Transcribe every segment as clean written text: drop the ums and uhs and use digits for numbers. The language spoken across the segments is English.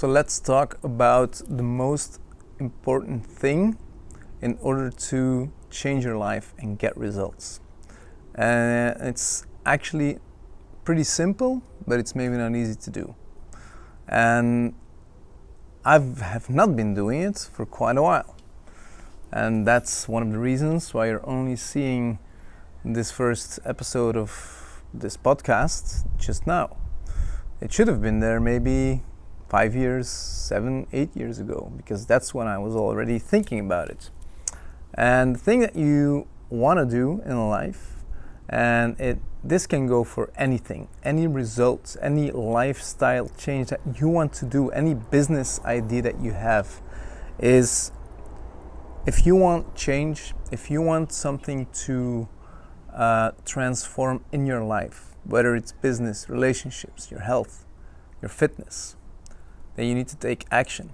So let's talk about the most important thing in order to change your life and get results. And it's actually pretty simple, but it's maybe not easy to do. And I have not been doing it for quite a while. And that's one of the reasons why you're only seeing this first episode of this podcast just now. It should have been there maybe 5 years, 7, 8 years ago, because that's when I was already thinking about it. And the thing that you want to do in life, and this can go for anything, any results, any lifestyle change that you want to do, any business idea that you have, is if you want change, if you want something to transform in your life, whether it's business, relationships, your health, your fitness, then you need to take action.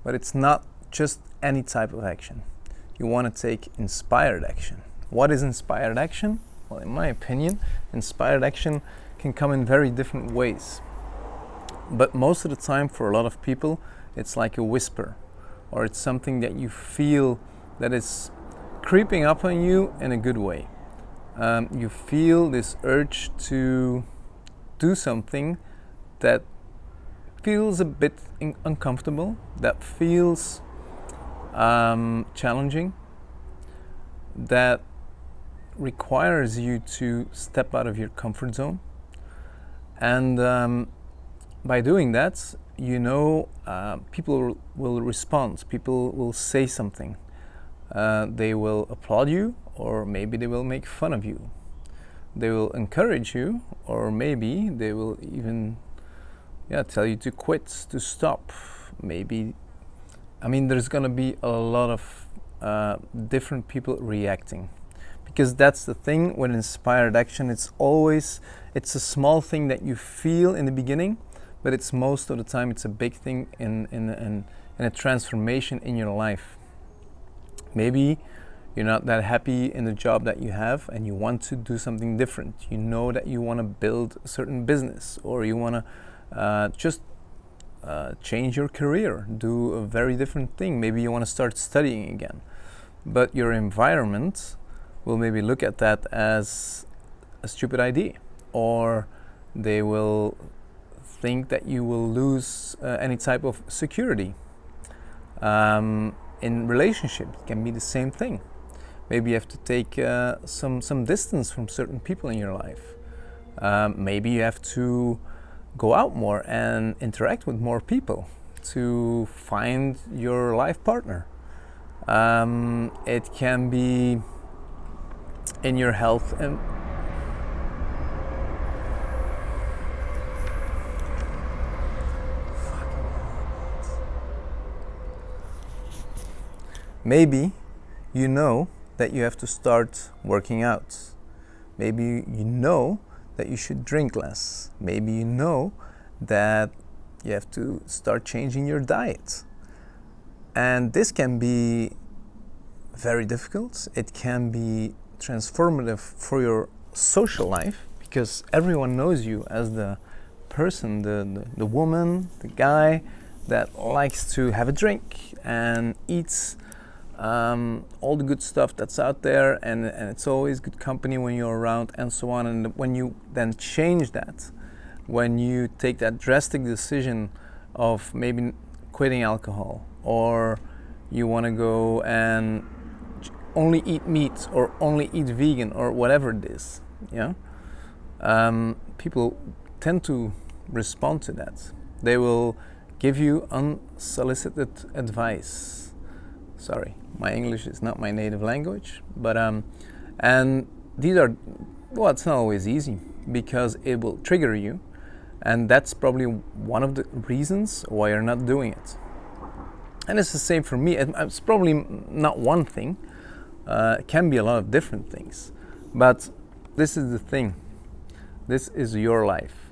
But it's not just any type of action. You want to take inspired action. What is inspired action? Well, in my opinion, inspired action can come in very different ways. But most of the time, for a lot of people, it's like a whisper, or it's something that you feel that is creeping up on you in a good way. You feel this urge to do something that feels a bit uncomfortable, that feels challenging, that requires you to step out of your comfort zone. And by doing that, people will respond, people will say something. They will applaud you, or maybe they will make fun of you. They will encourage you, or maybe they will even tell you to quit, to stop. There's gonna be a lot of different people reacting, because that's the thing with inspired action. It's a small thing that you feel in the beginning, but it's most of the time it's a big thing in a transformation in your life. Maybe you're not that happy in the job that you have and you want to do something different. You know that you want to build a certain business, or you want to just change your career, do a very different thing. Maybe you want to start studying again. But your environment will maybe look at that as a stupid idea, or they will think that you will lose any type of security. In relationship, it can be the same thing. Maybe you have to take some distance from certain people in your life. Maybe you have to go out more and interact with more people to find your life partner. It can be in your health and maybe you know that you have to start working out. Maybe you know that you should drink less. Maybe you know that you have to start changing your diet. And this can be very difficult. It can be transformative for your social life, because everyone knows you as the person, the woman, the guy that likes to have a drink and eats all the good stuff that's out there, and it's always good company when you're around, and so on. And when you then change that, when you take that drastic decision of maybe quitting alcohol, or you want to go and only eat meat, or only eat vegan, or whatever it is, people tend to respond to that. They will give you unsolicited advice. Sorry, my English is not my native language, but and these are, well, it's not always easy, because it will trigger you, and that's probably one of the reasons why you're not doing it. And it's the same for me. It's probably not one thing. It can be a lot of different things, but this is the thing. This is your life,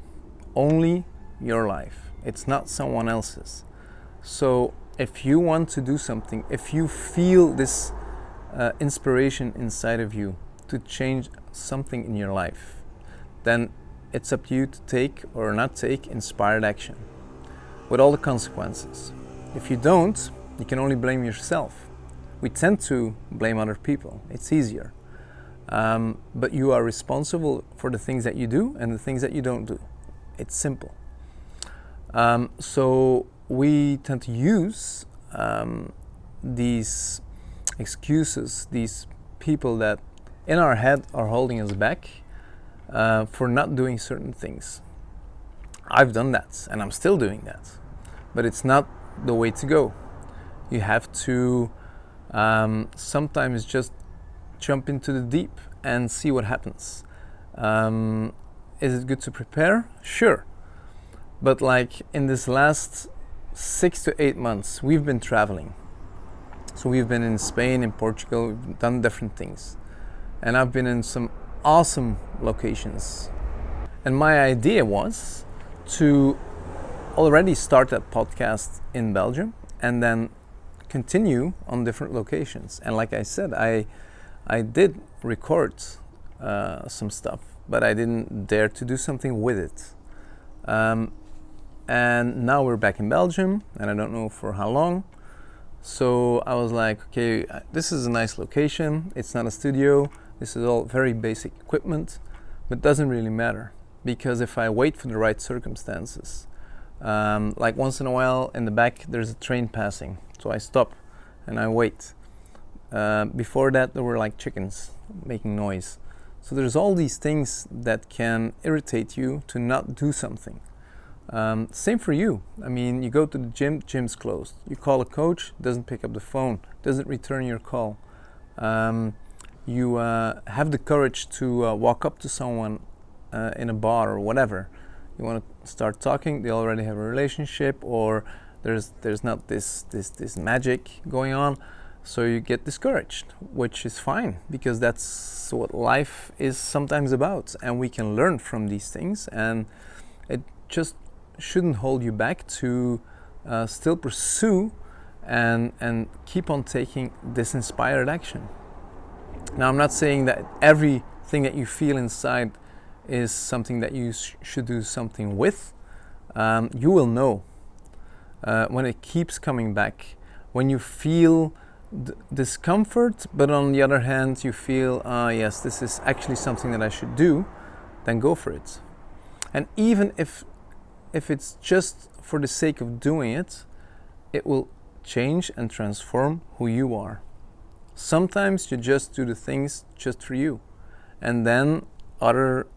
only your life. It's not someone else's. So if you want to do something, if you feel this inspiration inside of you to change something in your life, then it's up to you to take or not take inspired action. with all the consequences. If you don't, you can only blame yourself. We tend to blame other people. It's easier. But you are responsible for the things that you do and the things that you don't do. It's simple. So we tend to use these excuses, these people that in our head are holding us back for not doing certain things. I've done that and I'm still doing that, but it's not the way to go. You have to sometimes just jump into the deep and see what happens. Is it good to prepare? Sure. But like in this last 6 to 8 months, we've been traveling. So we've been in Spain, in Portugal, we've done different things. And I've been in some awesome locations. And my idea was to already start that podcast in Belgium and then continue on different locations. And like I said, I did record some stuff, but I didn't dare to do something with it. And now we're back in Belgium, and I don't know for how long. So I was like, okay, this is a nice location. It's not a studio. This is all very basic equipment, but it doesn't really matter, because if I wait for the right circumstances, like once in a while in the back there's a train passing, so I stop and I wait. Before that there were like chickens making noise. So there's all these things that can irritate you to not do something. Same for you. I mean, you go to the gym, gym's closed. You call a coach, doesn't pick up the phone, doesn't return your call. You have the courage to walk up to someone in a bar or whatever. You want to start talking, they already have a relationship, or there's not this magic going on. So you get discouraged, which is fine, because that's what life is sometimes about, and we can learn from these things, and it just shouldn't hold you back to still pursue and keep on taking this inspired action. Now, I'm not saying that everything that you feel inside is something that you should do something with. You will know when it keeps coming back, when you feel discomfort, but on the other hand you feel, yes, this is actually something that I should do, then go for it. And even if it's just for the sake of doing it, it will change and transform who you are. Sometimes you just do the things just for you, and then other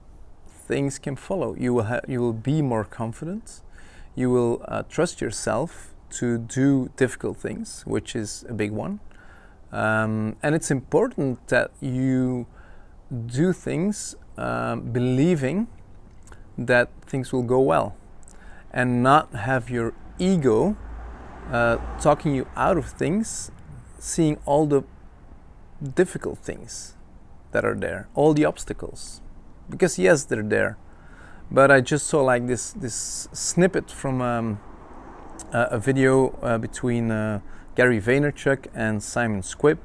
things can follow. You will be more confident. You will trust yourself to do difficult things, which is a big one. And it's important that you do things believing that things will go well, and not have your ego talking you out of things, seeing all the difficult things that are there, all the obstacles. Because yes, they're there. But I just saw like this snippet from a video between Gary Vaynerchuk and Simon Squibb,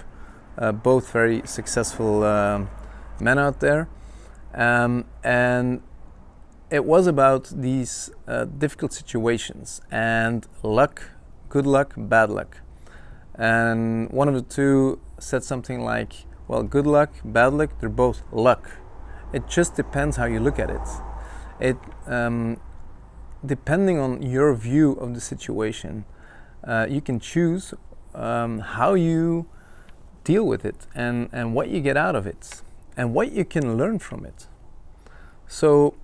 both very successful men out there. And it was about these difficult situations and luck, good luck, bad luck. And one of the two said something like, well, good luck, bad luck, they're both luck. It just depends how you look at it. Depending on your view of the situation, you can choose how you deal with it and what you get out of it and what you can learn from it. So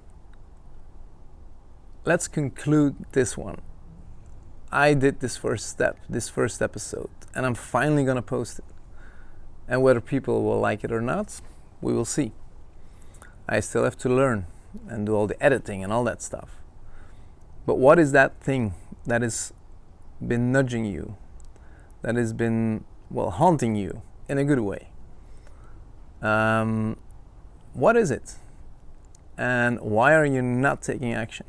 let's conclude this one. I did this first episode, and I'm finally gonna post it. And whether people will like it or not, we will see. I still have to learn and do all the editing and all that stuff. But what is that thing that has been nudging you, that has been, well, haunting you in a good way? What is it? And why are you not taking action?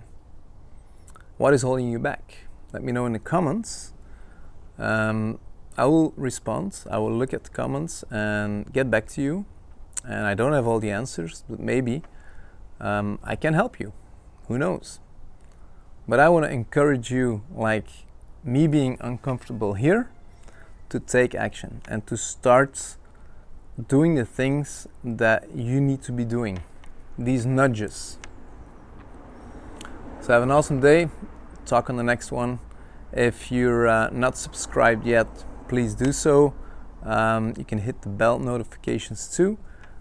What is holding you back? Let me know in the comments. I will respond. I will look at the comments and get back to you. And I don't have all the answers, but maybe I can help you. Who knows? But I want to encourage you, like me being uncomfortable here, to take action and to start doing the things that you need to be doing, these nudges. So have an awesome day. Talk on the next one. If you're not subscribed yet, please do so. You can hit the bell notifications too.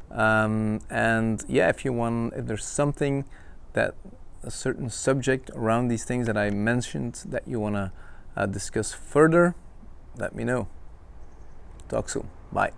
And yeah, if there's something, that a certain subject around these things that I mentioned that you want to discuss further, let me know. Talk soon. Bye.